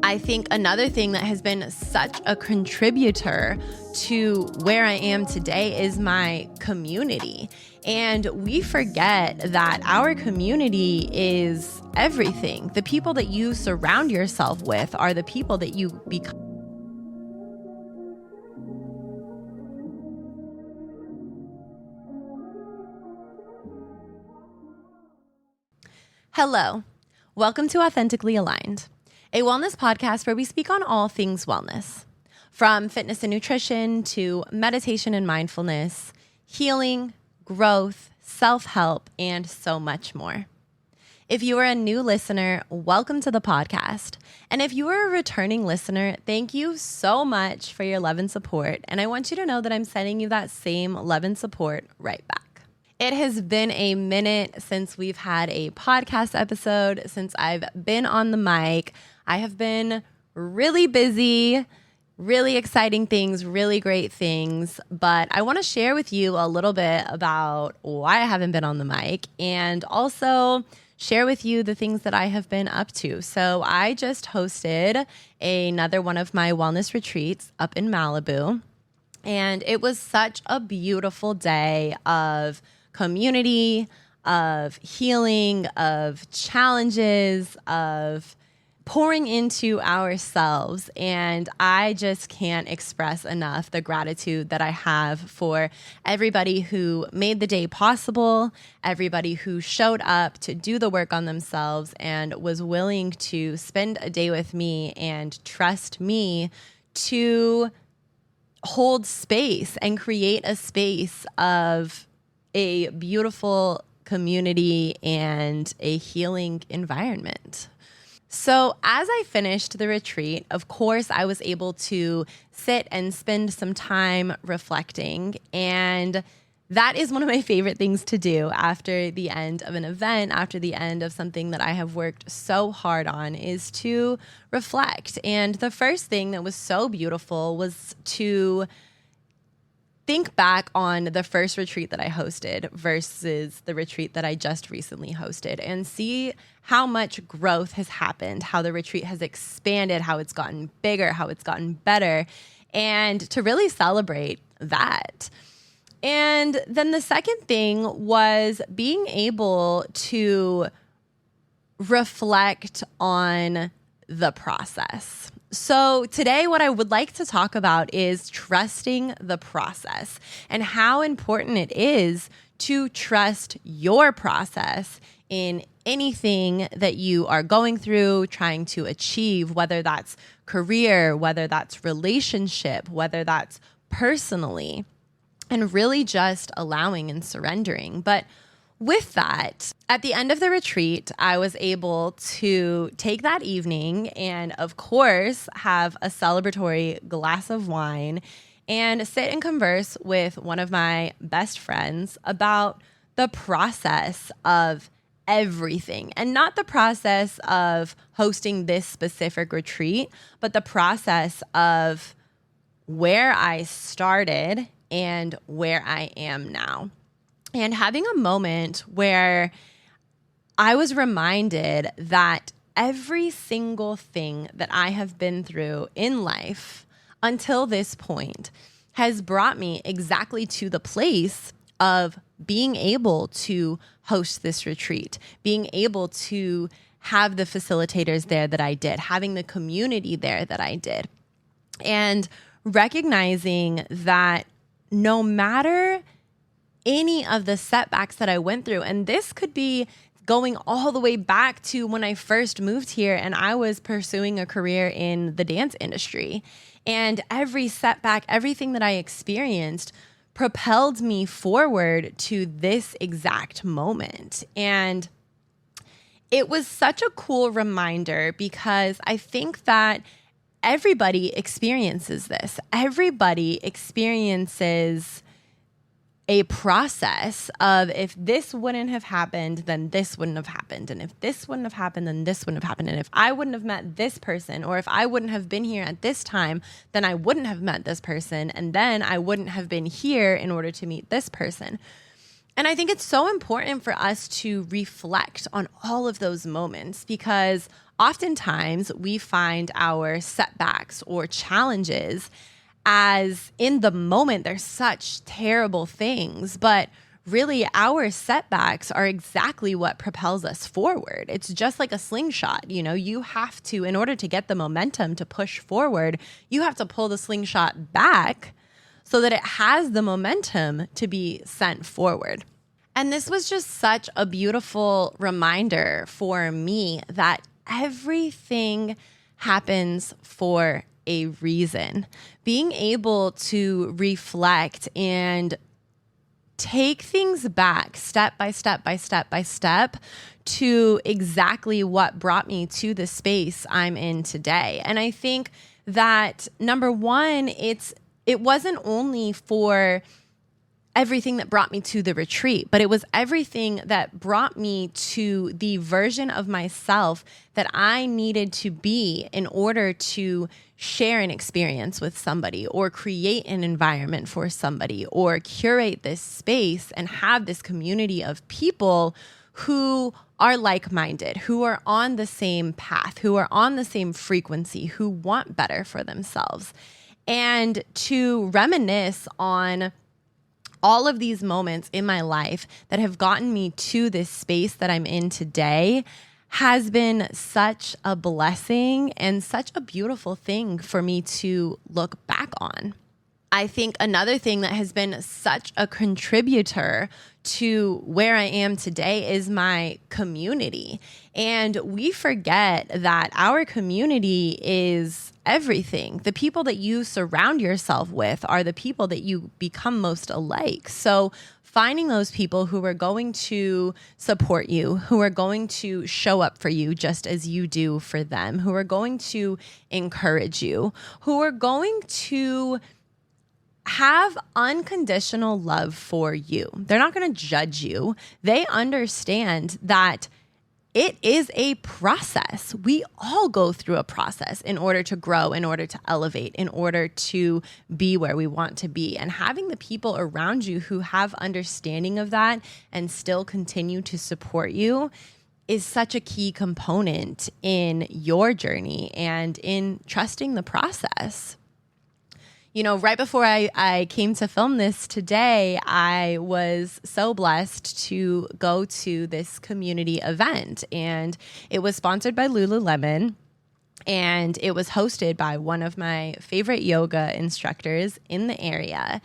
I think another thing that has been such a contributor to where I am today is my community. And we forget that our community is everything. The people that you surround yourself with are the people that you become. Hello, welcome to Authentically Aligned, a wellness podcast where we speak on all things wellness, from fitness and nutrition to meditation and mindfulness, healing, growth, self-help, and so much more. If you are a new listener, welcome to the podcast. And if you are a returning listener, thank you so much for your love and support. And I want you to know that I'm sending you that same love and support right back. It has been a minute since we've had a podcast episode, since I've been on the mic. I have been really busy, really exciting things, really great things, but I want to share with you a little bit about why I haven't been on the mic and also share with you the things that I have been up to. So I just hosted another one of my wellness retreats up in Malibu, and it was such a beautiful day of community, of healing, of challenges, of pouring into ourselves. And I just can't express enough the gratitude that I have for everybody who made the day possible, everybody who showed up to do the work on themselves and was willing to spend a day with me and trust me to hold space and create a space of a beautiful community and a healing environment. So as I finished the retreat, of course, I was able to sit and spend some time reflecting. And that is one of my favorite things to do after the end of an event, after the end of something that I have worked so hard on, is to reflect. And the first thing that was so beautiful was to think back on the first retreat that I hosted versus the retreat that I just recently hosted and see how much growth has happened, how the retreat has expanded, how it's gotten bigger, how it's gotten better, and to really celebrate that. And then the second thing was being able to reflect on the process. So today, what I would like to talk about is trusting the process and how important it is to trust your process in anything that you are going through, trying to achieve, whether that's career, whether that's relationship, whether that's personally, and really just allowing and surrendering. But with that, at the end of the retreat, I was able to take that evening and, of course, have a celebratory glass of wine and sit and converse with one of my best friends about the process of everything. And not the process of hosting this specific retreat, but the process of where I started and where I am now. And having a moment where I was reminded that every single thing that I have been through in life until this point has brought me exactly to the place of being able to host this retreat, being able to have the facilitators there that I did, having the community there that I did, and recognizing that no matter any of the setbacks that I went through, and this could be going all the way back to when I first moved here and I was pursuing a career in the dance industry. And every setback, everything that I experienced propelled me forward to this exact moment. And it was such a cool reminder because I think that everybody experiences this. Everybody experiences a process of if this wouldn't have happened, then this wouldn't have happened. And if this wouldn't have happened, then this wouldn't have happened. And if I wouldn't have met this person, or if I wouldn't have been here at this time, then I wouldn't have met this person. And then I wouldn't have been here in order to meet this person. And I think it's so important for us to reflect on all of those moments, because oftentimes we find our setbacks or challenges as in the moment, they're such terrible things, but really our setbacks are exactly what propels us forward. It's just like a slingshot. You have to, in order to get the momentum to push forward, you have to pull the slingshot back so that it has the momentum to be sent forward. And this was just such a beautiful reminder for me that everything happens for a reason. Being able to reflect and take things back step by step by step by step to exactly what brought me to the space I'm in today. And I think that number one, it wasn't only for everything that brought me to the retreat, but it was everything that brought me to the version of myself that I needed to be in order to share an experience with somebody, or create an environment for somebody, or curate this space and have this community of people who are like-minded, who are on the same path, who are on the same frequency, who want better for themselves. And to reminisce on all of these moments in my life that have gotten me to this space that I'm in today has been such a blessing and such a beautiful thing for me to look back on. I think another thing that has been such a contributor to where I am today is my community. And we forget that our community is everything. The people that you surround yourself with are the people that you become most alike. So finding those people who are going to support you, who are going to show up for you just as you do for them, who are going to encourage you, who are going to have unconditional love for you. They're not going to judge you. They understand that it is a process. We all go through a process in order to grow, in order to elevate, in order to be where we want to be. And having the people around you who have understanding of that and still continue to support you is such a key component in your journey and in trusting the process. Right before I came to film this today, I was so blessed to go to this community event, and it was sponsored by Lululemon, and it was hosted by one of my favorite yoga instructors in the area.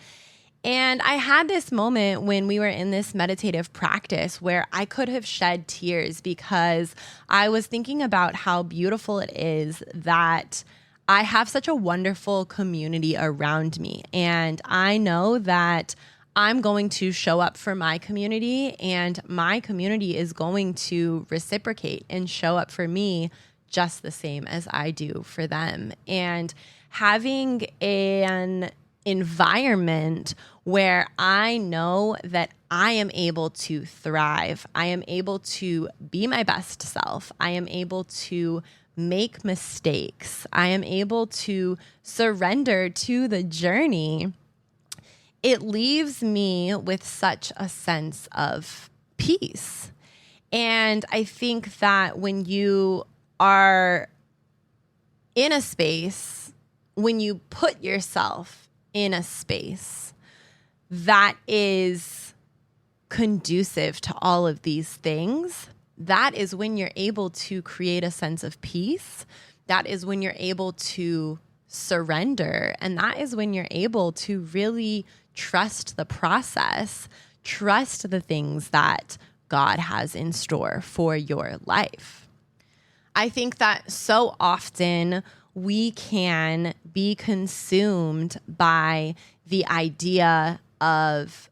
And I had this moment when we were in this meditative practice where I could have shed tears, because I was thinking about how beautiful it is that I have such a wonderful community around me, and I know that I'm going to show up for my community, and my community is going to reciprocate and show up for me just the same as I do for them. And having an environment where I know that I am able to thrive, I am able to be my best self, I am able to make mistakes, I am able to surrender to the journey, it leaves me with such a sense of peace. And I think that when you are in a space, when you put yourself in a space that is conducive to all of these things, that is when you're able to create a sense of peace. That is when you're able to surrender. And that is when you're able to really trust the process, trust the things that God has in store for your life. I think that so often we can be consumed by the idea of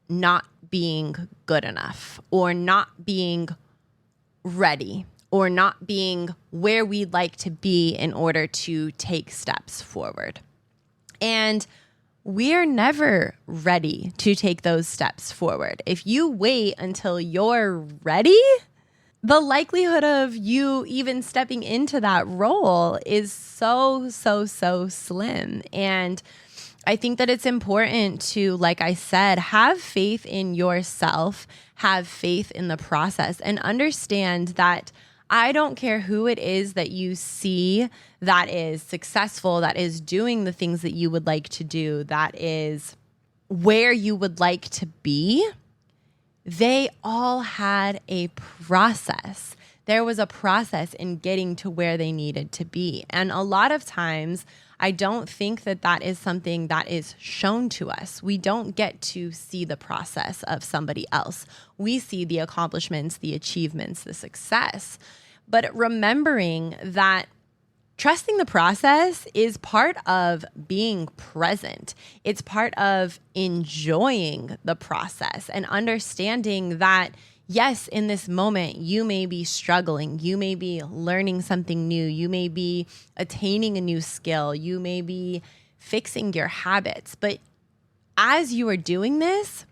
not being good enough, or not being ready, or not being where we'd like to be in order to take steps forward. And we're never ready to take those steps forward. If you wait until you're ready, the likelihood of you even stepping into that role is so slim. And I think that it's important to, like I said, have faith in yourself, have faith in the process, and understand that I don't care who it is that you see that is successful, that is doing the things that you would like to do, that is where you would like to be. They all had a process. There was a process in getting to where they needed to be. And a lot of times, I don't think that that is something that is shown to us. We don't get to see the process of somebody else. We see the accomplishments, the achievements, the success. But remembering that trusting the process is part of being present. It's part of enjoying the process and understanding that, yes, in this moment, you may be struggling. You may be learning something new. You may be attaining a new skill. You may be fixing your habits. But as you are doing this,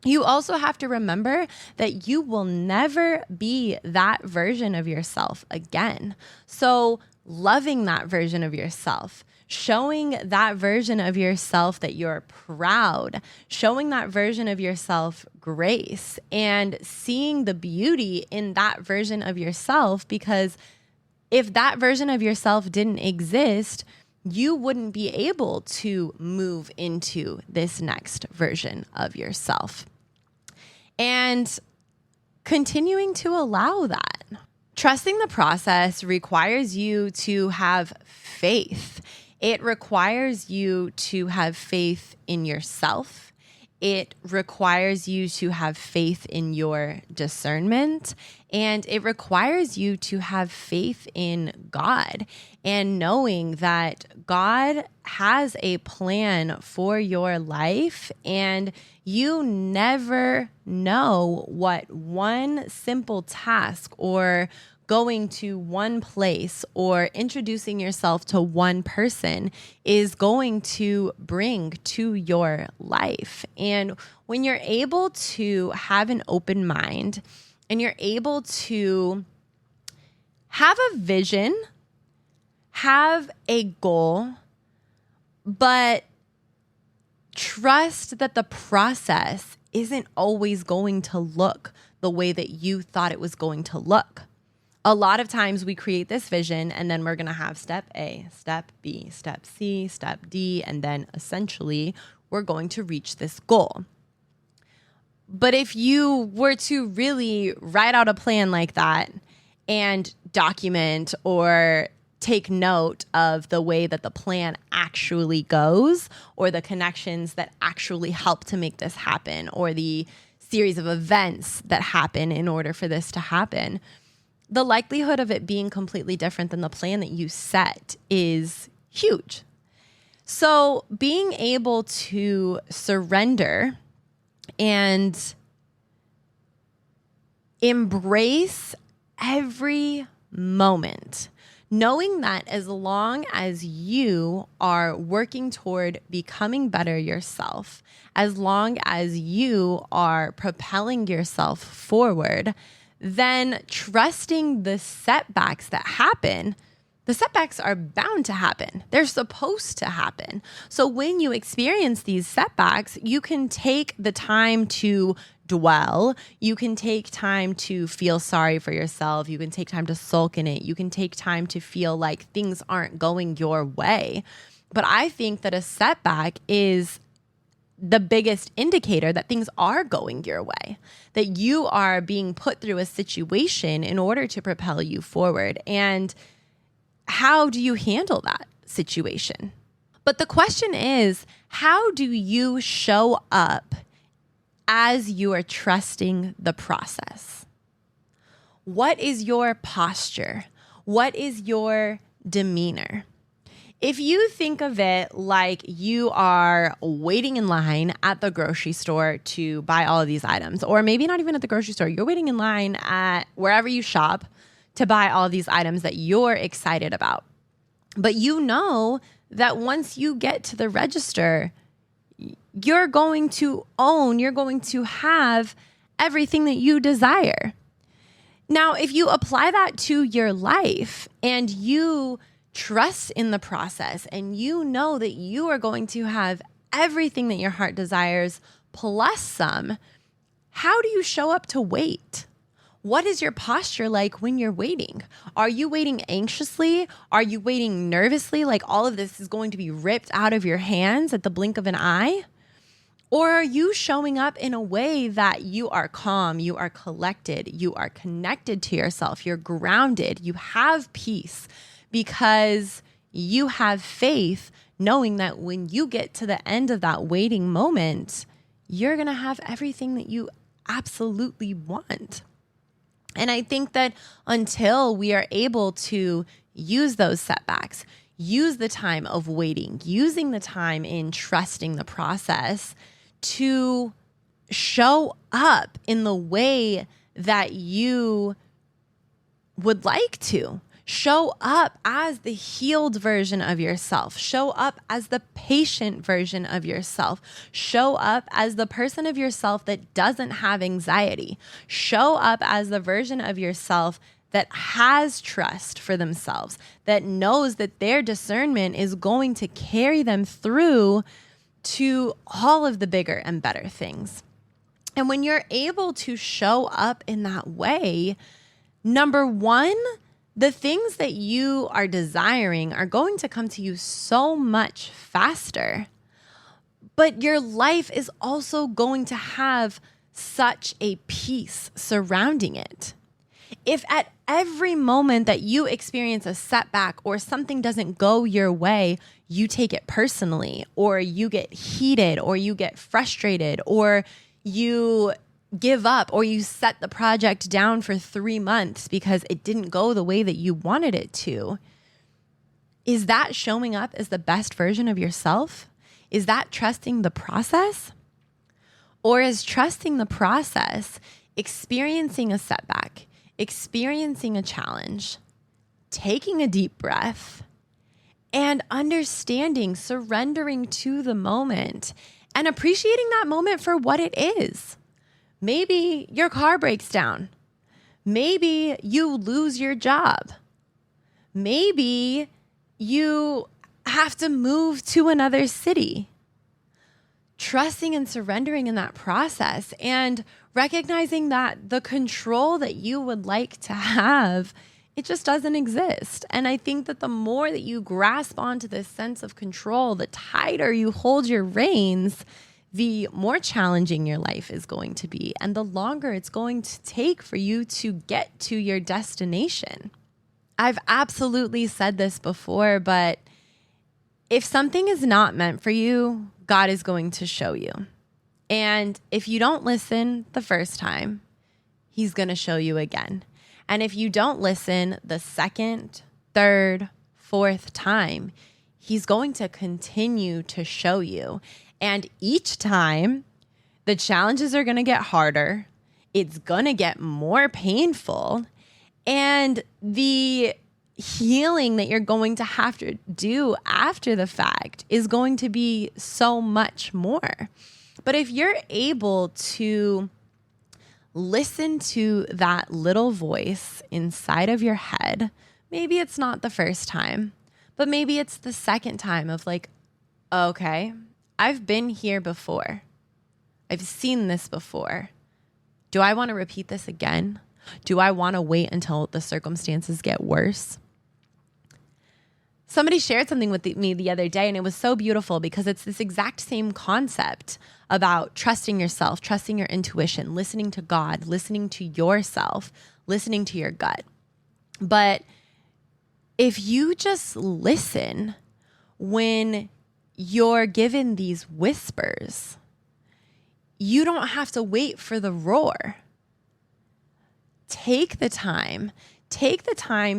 you also have to remember that you will never be that version of yourself again. So loving that version of yourself, showing that version of yourself that you're proud, showing that version of yourself grace, and seeing the beauty in that version of yourself, because if that version of yourself didn't exist, you wouldn't be able to move into this next version of yourself. And continuing to allow that. Trusting the process requires you to have faith. It requires you to have faith in yourself. It requires you to have faith in your discernment. And it requires you to have faith in God and knowing that God has a plan for your life, and you never know what one simple task or going to one place or introducing yourself to one person is going to bring to your life. And when you're able to have an open mind and you're able to have a vision, have a goal, but trust that the process isn't always going to look the way that you thought it was going to look. A lot of times we create this vision and then we're going to have step A, step B, step C, step D, and then essentially we're going to reach this goal. But if you were to really write out a plan like that and document or take note of the way that the plan actually goes, or the connections that actually help to make this happen, or the series of events that happen in order for this to happen, the likelihood of it being completely different than the plan that you set is huge. So being able to surrender and embrace every moment, knowing that as long as you are working toward becoming better yourself, as long as you are propelling yourself forward, then trusting the setbacks that happen. The setbacks are bound to happen. They're supposed to happen. So when you experience these setbacks, you can take the time to dwell. You can take time to feel sorry for yourself. You can take time to sulk in it. You can take time to feel like things aren't going your way. But I think that a setback is the biggest indicator that things are going your way, that you are being put through a situation in order to propel you forward. And how do you handle that situation? But the question is, how do you show up as you are trusting the process? What is your posture? What is your demeanor? If you think of it like you are waiting in line at the grocery store to buy all of these items, or maybe not even at the grocery store, you're waiting in line at wherever you shop to buy all of these items that you're excited about. But you know that once you get to the register, you're going to have everything that you desire. Now, if you apply that to your life and you trust in the process, and you know that you are going to have everything that your heart desires plus some, how do you show up to wait? What is your posture like when you're waiting? Are you waiting anxiously? Are you waiting nervously, like all of this is going to be ripped out of your hands at the blink of an eye? Or are you showing up in a way that you are calm, you are collected, you are connected to yourself, you're grounded, you have peace because you have faith, knowing that when you get to the end of that waiting moment, you're going to have everything that you absolutely want. And I think that until we are able to use those setbacks, use the time of waiting, using the time in trusting the process to show up in the way that you would like to, show up as the healed version of yourself, show up as the patient version of yourself, show up as the person of yourself that doesn't have anxiety, show up as the version of yourself that has trust for themselves, that knows that their discernment is going to carry them through to all of the bigger and better things. And when you're able to show up in that way, number one, the things that you are desiring are going to come to you so much faster, but your life is also going to have such a peace surrounding it. If at every moment that you experience a setback or something doesn't go your way, you take it personally, or you get heated, or you get frustrated, or you give up, or you set the project down for 3 months because it didn't go the way that you wanted it to, is that showing up as the best version of yourself? Is that trusting the process? Or is trusting the process experiencing a setback, experiencing a challenge, taking a deep breath, and understanding, surrendering to the moment and appreciating that moment for what it is? Maybe your car breaks down. Maybe you lose your job. Maybe you have to move to another city. Trusting and surrendering in that process and recognizing that the control that you would like to have, it just doesn't exist. And I think that the more that you grasp onto this sense of control, the tighter you hold your reins, the more challenging your life is going to be and the longer it's going to take for you to get to your destination. I've absolutely said this before, but if something is not meant for you, God is going to show you. And if you don't listen the first time, He's going to show you again. And if you don't listen the second, third, fourth time, He's going to continue to show you. And each time, the challenges are going to get harder. It's going to get more painful. And the healing that you're going to have to do after the fact is going to be so much more. But if you're able to listen to that little voice inside of your head, maybe it's not the first time, but maybe it's the second time of like, okay, I've been here before. I've seen this before. Do I want to repeat this again? Do I want to wait until the circumstances get worse? Somebody shared something with me the other day, and it was so beautiful because it's this exact same concept about trusting yourself, trusting your intuition, listening to God, listening to yourself, listening to your gut. But if you just listen when you're given these whispers, you don't have to wait for the roar. Take the time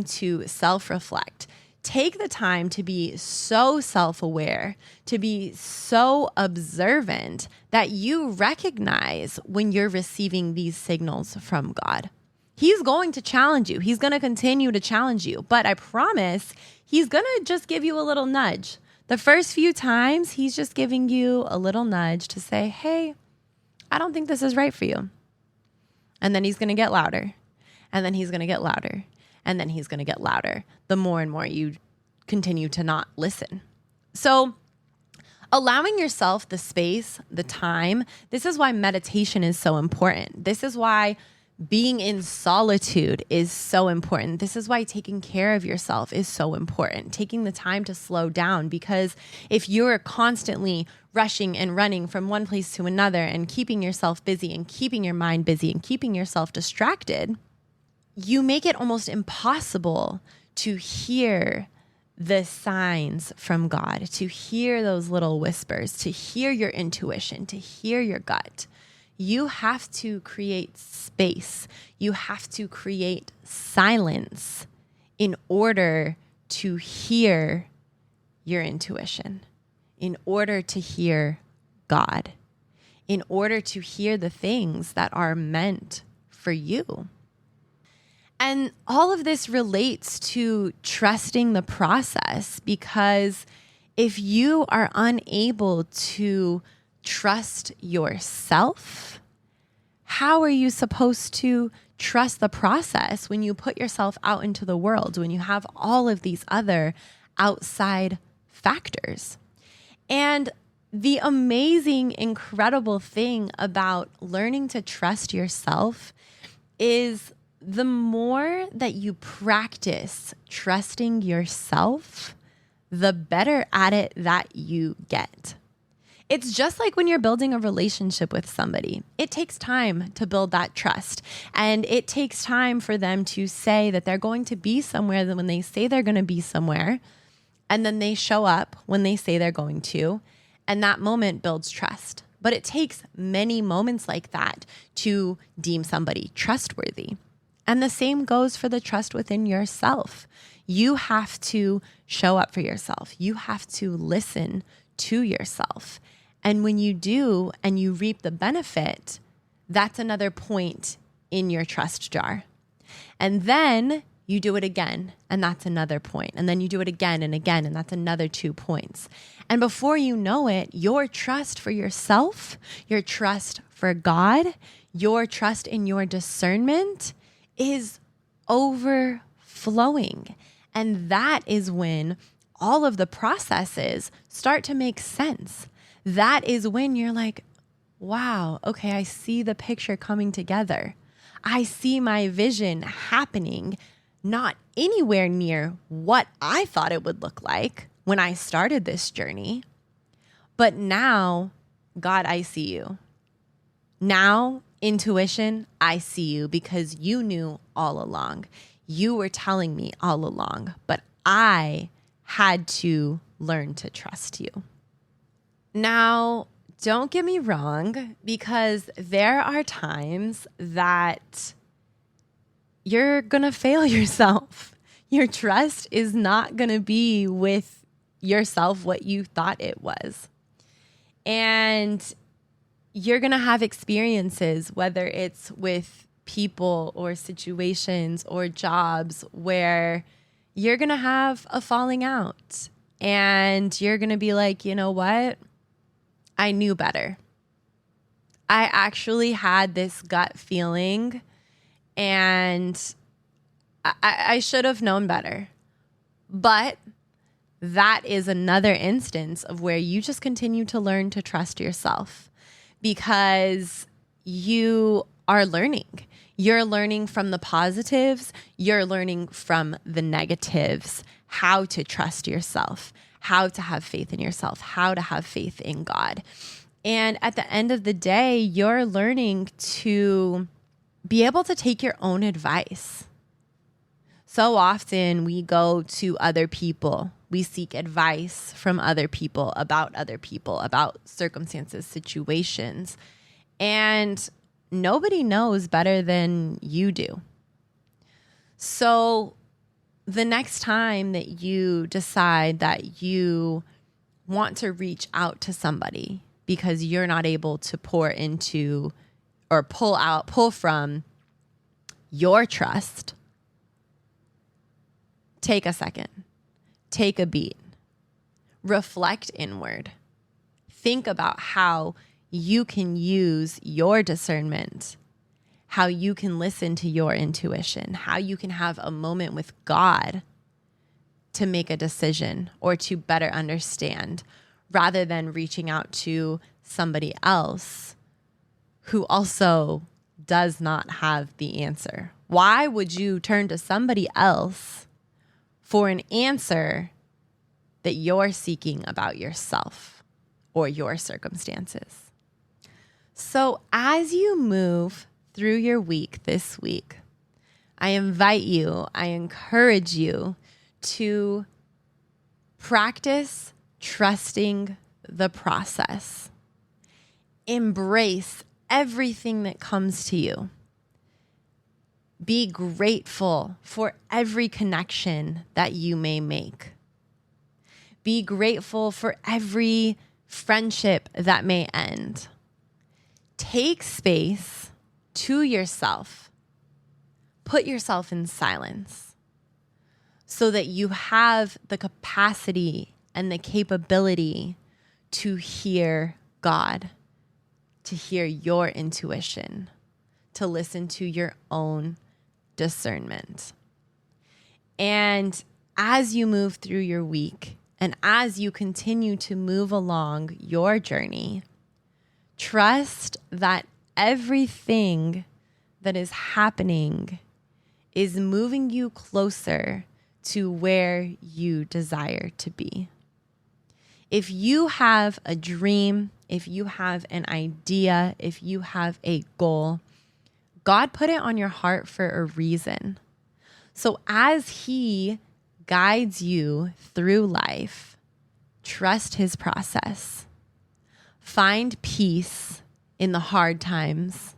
to self-reflect. Take the time to be so self-aware, to be so observant that you recognize when you're receiving these signals from God. He's going to challenge you. He's going to continue to challenge you. But I promise He's going to just give you a little nudge. The first few times, He's just giving you a little nudge to say, hey, I don't think this is right for you. And then He's going to get louder. And then He's going to get louder. And then He's going to get louder the more and more you continue to not listen. So allowing yourself the space, the time, this is why meditation is so important. This is why being in solitude is so important. This is why taking care of yourself is so important. Taking the time to slow down, because if you're constantly rushing and running from one place to another and keeping yourself busy and keeping your mind busy and keeping yourself distracted, you make it almost impossible to hear the signs from God, to hear those little whispers, to hear your intuition, to hear your gut. You have to create space. You have to create silence in order to hear your intuition, in order to hear God, in order to hear the things that are meant for you. And all of this relates to trusting the process, because if you are unable to trust yourself, how are you supposed to trust the process when you put yourself out into the world, when you have all of these other outside factors? And the amazing, incredible thing about learning to trust yourself is the more that you practice trusting yourself, the better at it that you get. It's just like when you're building a relationship with somebody. It takes time to build that trust. And it takes time for them to say that they're going to be somewhere, when they say they're going to be somewhere, and then they show up when they say they're going to. And that moment builds trust. But it takes many moments like that to deem somebody trustworthy. And the same goes for the trust within yourself. You have to show up for yourself. You have to listen to yourself. And when you do and you reap the benefit, that's another point in your trust jar. And then you do it again, and that's another point. And then you do it again and again, and that's another 2 points. And before you know it, your trust for yourself, your trust for God, your trust in your discernment is overflowing. And that is when all of the processes start to make sense. That is when you're like, wow, okay, I see the picture coming together. I see my vision happening, not anywhere near what I thought it would look like when I started this journey. But now, God, I see you. Now, intuition, I see you, because you knew all along. You were telling me all along, but I had to learn to trust you. Now, don't get me wrong, because there are times that you're going to fail yourself. Your trust is not going to be with yourself what you thought it was. And you're going to have experiences, whether it's with people or situations or jobs, where you're going to have a falling out. And you're going to be like, you know what? I knew better. I actually had this gut feeling, and I should have known better. But that is another instance of where you just continue to learn to trust yourself, because you are learning. You're learning from the positives. You're learning from the negatives, how to trust yourself, how to have faith in yourself, how to have faith in God. And at the end of the day, you're learning to be able to take your own advice. So often we go to other people. We seek advice from other people, about circumstances, situations. And nobody knows better than you do. So the next time that you decide that you want to reach out to somebody because you're not able to pour into or pull from your trust, take a second, take a beat, reflect inward, think about how you can use your discernment, how you can listen to your intuition, how you can have a moment with God to make a decision or to better understand, rather than reaching out to somebody else who also does not have the answer? Why would you turn to somebody else for an answer that you're seeking about yourself or your circumstances? So as you move through your week this week, I invite you, I encourage you to practice trusting the process. Embrace everything that comes to you. Be grateful for every connection that you may make. Be grateful for every friendship that may end. Take space to yourself. Put yourself in silence so that you have the capacity and the capability to hear God, to hear your intuition, to listen to your own discernment. And as you move through your week and as you continue to move along your journey, trust that everything that is happening is moving you closer to where you desire to be. If you have a dream, if you have an idea, if you have a goal, God put it on your heart for a reason. So as He guides you through life, trust His process. Find peace in the hard times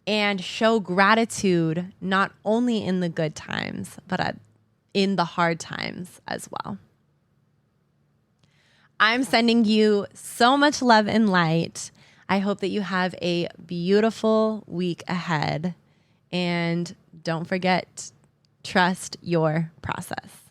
and show gratitude not only in the good times, but in the hard times as well. I'm sending you so much love and light. I hope that you have a beautiful week ahead. And don't forget, trust your process.